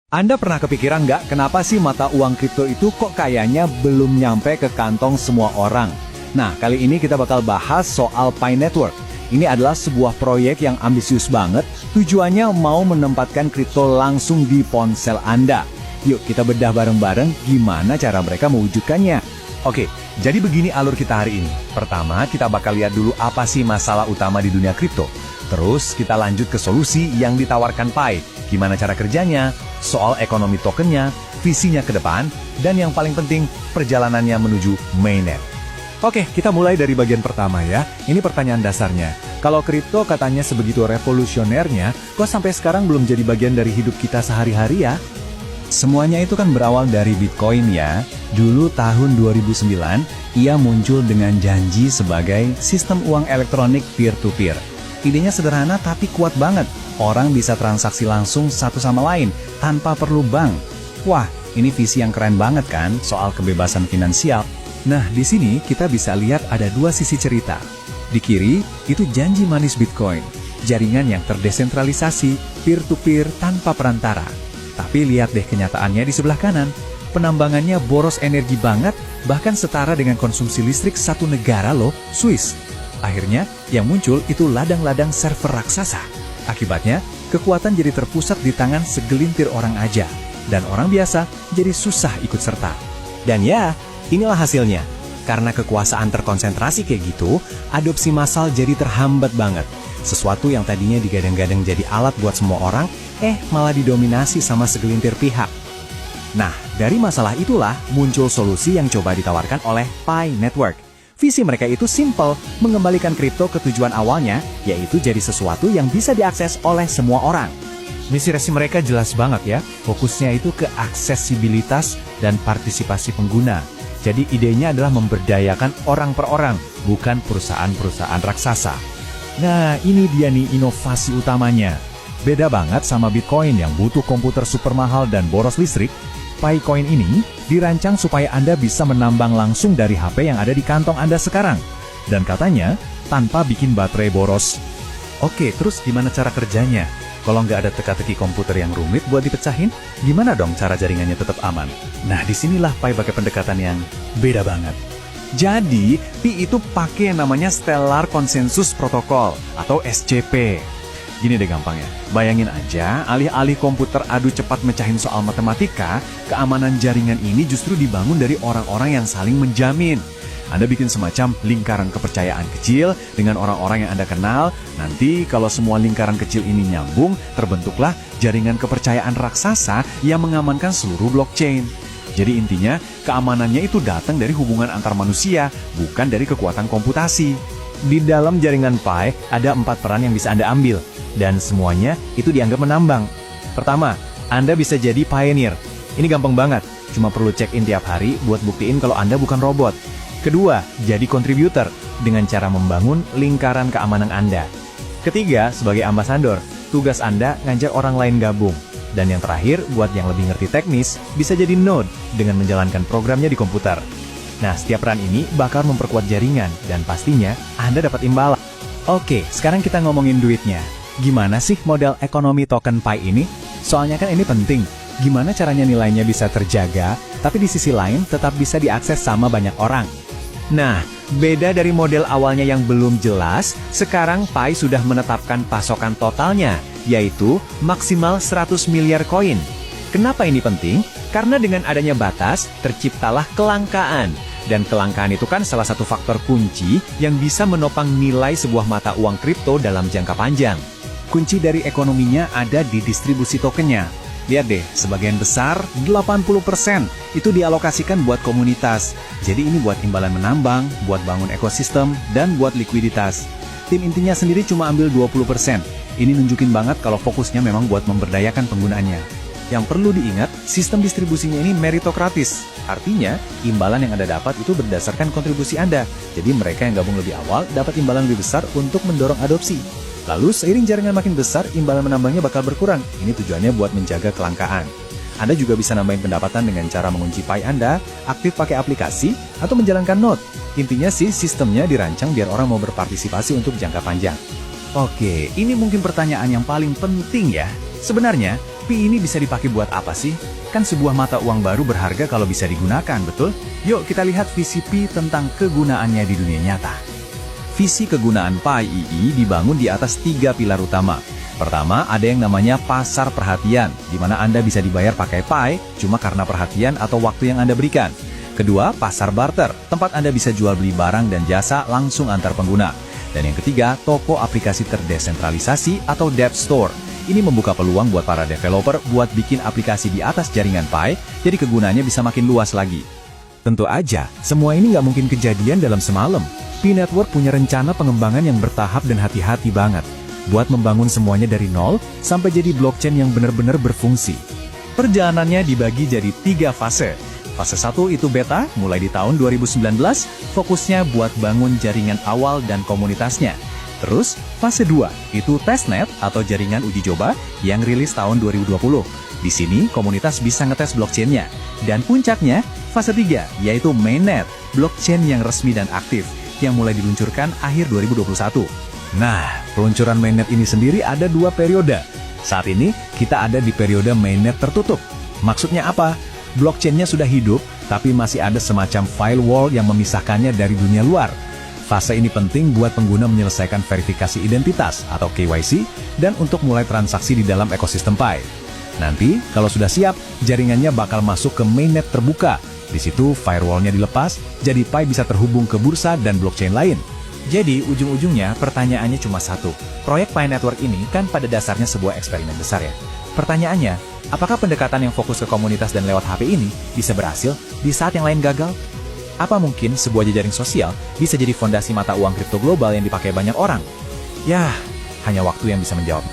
Anda pernah kepikiran nggak kenapa sih mata uang kripto itu kok kayaknya belum nyampe ke kantong semua orang? Nah, kali ini kita bakal bahas soal Pi Network. Ini adalah sebuah proyek yang ambisius banget, tujuannya mau menempatkan kripto langsung di ponsel Anda. Yuk kita bedah bareng-bareng gimana cara mereka mewujudkannya. Oke, jadi begini alur kita hari ini. Pertama, kita bakal lihat dulu apa sih masalah utama di dunia kripto. Terus kita lanjut ke solusi yang ditawarkan Pi, gimana cara kerjanya, soal ekonomi tokennya, visinya ke depan, dan yang paling penting, perjalanannya menuju mainnet. Oke, kita mulai dari bagian pertama ya. Ini pertanyaan dasarnya. Kalau kripto katanya sebegitu revolusionernya, kok sampai sekarang belum jadi bagian dari hidup kita sehari-hari ya? Semuanya itu kan berawal dari Bitcoin ya. Dulu tahun 2009, ia muncul dengan janji sebagai sistem uang elektronik peer-to-peer. Idenya sederhana tapi kuat banget. Orang bisa transaksi langsung satu sama lain tanpa perlu bank. Wah, ini visi yang keren banget kan soal kebebasan finansial. Nah, di sini kita bisa lihat ada dua sisi cerita. Di kiri, itu janji manis Bitcoin. Jaringan yang terdesentralisasi, peer-to-peer tanpa perantara. Tapi lihat deh kenyataannya di sebelah kanan. Penambangannya boros energi banget, bahkan setara dengan konsumsi listrik satu negara loh, Swiss. Akhirnya, yang muncul itu ladang-ladang server raksasa. Akibatnya, kekuatan jadi terpusat di tangan segelintir orang aja. Dan orang biasa jadi susah ikut serta. Dan ya, inilah hasilnya. Karena kekuasaan terkonsentrasi kayak gitu, adopsi massal jadi terhambat banget. Sesuatu yang tadinya digadang-gadang jadi alat buat semua orang, malah didominasi sama segelintir pihak. Nah, dari masalah itulah muncul solusi yang coba ditawarkan oleh Pi Network. Visi mereka itu simple, mengembalikan kripto ke tujuan awalnya, yaitu jadi sesuatu yang bisa diakses oleh semua orang. Misi mereka jelas banget ya, fokusnya itu ke aksesibilitas dan partisipasi pengguna. Jadi idenya adalah memberdayakan orang per orang, bukan perusahaan-perusahaan raksasa. Nah, ini dia nih inovasi utamanya. Beda banget sama Bitcoin yang butuh komputer super mahal dan boros listrik. Picoin ini dirancang supaya Anda bisa menambang langsung dari HP yang ada di kantong Anda sekarang. Dan katanya, tanpa bikin baterai boros. Oke, terus gimana cara kerjanya? Kalau nggak ada teka-teki komputer yang rumit buat dipecahin, gimana dong cara jaringannya tetap aman? Nah, disinilah Pi pakai pendekatan yang beda banget. Jadi, Pi itu pakai yang namanya Stellar Consensus Protocol atau SCP. Gini deh gampangnya, bayangin aja alih-alih komputer adu cepat mecahin soal matematika, keamanan jaringan ini justru dibangun dari orang-orang yang saling menjamin. Anda bikin semacam lingkaran kepercayaan kecil dengan orang-orang yang Anda kenal, nanti kalau semua lingkaran kecil ini nyambung, terbentuklah jaringan kepercayaan raksasa yang mengamankan seluruh blockchain. Jadi intinya, keamanannya itu datang dari hubungan antar manusia, bukan dari kekuatan komputasi. Di dalam jaringan Pi, ada 4 peran yang bisa Anda ambil. Dan semuanya itu dianggap menambang. Pertama, Anda bisa jadi pioneer. Ini gampang banget, cuma perlu check-in tiap hari buat buktiin kalau Anda bukan robot. Kedua, jadi contributor dengan cara membangun lingkaran keamanan Anda. Ketiga, sebagai ambasador, tugas Anda ngajak orang lain gabung. Dan yang terakhir, buat yang lebih ngerti teknis, bisa jadi node dengan menjalankan programnya di komputer. Nah, setiap peran ini bakal memperkuat jaringan dan pastinya Anda dapat imbalan. Oke, sekarang kita ngomongin duitnya. Gimana sih model ekonomi token Pi ini? Soalnya kan ini penting. Gimana caranya nilainya bisa terjaga, tapi di sisi lain tetap bisa diakses sama banyak orang. Nah, beda dari model awalnya yang belum jelas, sekarang Pi sudah menetapkan pasokan totalnya, yaitu maksimal 100 miliar koin. Kenapa ini penting? Karena dengan adanya batas, terciptalah kelangkaan. Dan kelangkaan itu kan salah satu faktor kunci yang bisa menopang nilai sebuah mata uang kripto dalam jangka panjang. Kunci dari ekonominya ada di distribusi tokennya. Lihat deh, sebagian besar, 80%, itu dialokasikan buat komunitas. Jadi ini buat imbalan menambang, buat bangun ekosistem, dan buat likuiditas. Tim intinya sendiri cuma ambil 20%. Ini nunjukin banget kalau fokusnya memang buat memberdayakan penggunanya. Yang perlu diingat, sistem distribusinya ini meritokratis. Artinya, imbalan yang Anda dapat itu berdasarkan kontribusi Anda. Jadi mereka yang gabung lebih awal dapat imbalan lebih besar untuk mendorong adopsi. Lalu, seiring jaringan makin besar, imbalan menambangnya bakal berkurang. Ini tujuannya buat menjaga kelangkaan. Anda juga bisa nambahin pendapatan dengan cara mengunci Pi Anda, aktif pakai aplikasi, atau menjalankan node. Intinya sih, sistemnya dirancang biar orang mau berpartisipasi untuk jangka panjang. Oke, ini mungkin pertanyaan yang paling penting ya. Sebenarnya, Tapi ini bisa dipakai buat apa sih? Kan sebuah mata uang baru berharga kalau bisa digunakan, betul? Yuk kita lihat visi Pi tentang kegunaannya di dunia nyata. Visi kegunaan Pi II dibangun di atas 3 pilar utama. Pertama, ada yang namanya pasar perhatian, di mana Anda bisa dibayar pakai Pi cuma karena perhatian atau waktu yang Anda berikan. Kedua, pasar barter, tempat Anda bisa jual beli barang dan jasa langsung antar pengguna. Dan yang ketiga, toko aplikasi terdesentralisasi atau Dev Store. Ini membuka peluang buat para developer buat bikin aplikasi di atas jaringan Pi, jadi kegunaannya bisa makin luas lagi. Tentu aja, semua ini nggak mungkin kejadian dalam semalam. Pi Network punya rencana pengembangan yang bertahap dan hati-hati banget, buat membangun semuanya dari nol sampai jadi blockchain yang benar-benar berfungsi. Perjalanannya dibagi jadi 3 fase. Fase 1 itu beta, mulai di tahun 2019, fokusnya buat bangun jaringan awal dan komunitasnya. Terus, fase 2 itu testnet atau jaringan uji coba yang rilis tahun 2020. Di sini, komunitas bisa ngetes blockchain-nya. Dan puncaknya, fase 3, yaitu mainnet, blockchain yang resmi dan aktif, yang mulai diluncurkan akhir 2021. Nah, peluncuran mainnet ini sendiri ada 2 periode. Saat ini, kita ada di periode mainnet tertutup. Maksudnya apa? Blockchain-nya sudah hidup, tapi masih ada semacam firewall yang memisahkannya dari dunia luar. Fase ini penting buat pengguna menyelesaikan verifikasi identitas atau KYC dan untuk mulai transaksi di dalam ekosistem Pi. Nanti, kalau sudah siap, jaringannya bakal masuk ke mainnet terbuka. Di situ, firewall-nya dilepas, jadi Pi bisa terhubung ke bursa dan blockchain lain. Jadi, ujung-ujungnya pertanyaannya cuma satu. Proyek Pi Network ini kan pada dasarnya sebuah eksperimen besar ya. Pertanyaannya, apakah pendekatan yang fokus ke komunitas dan lewat HP ini bisa berhasil di saat yang lain gagal? Apa mungkin sebuah jejaring sosial bisa jadi fondasi mata uang kripto global yang dipakai banyak orang? Yah, hanya waktu yang bisa menjawab.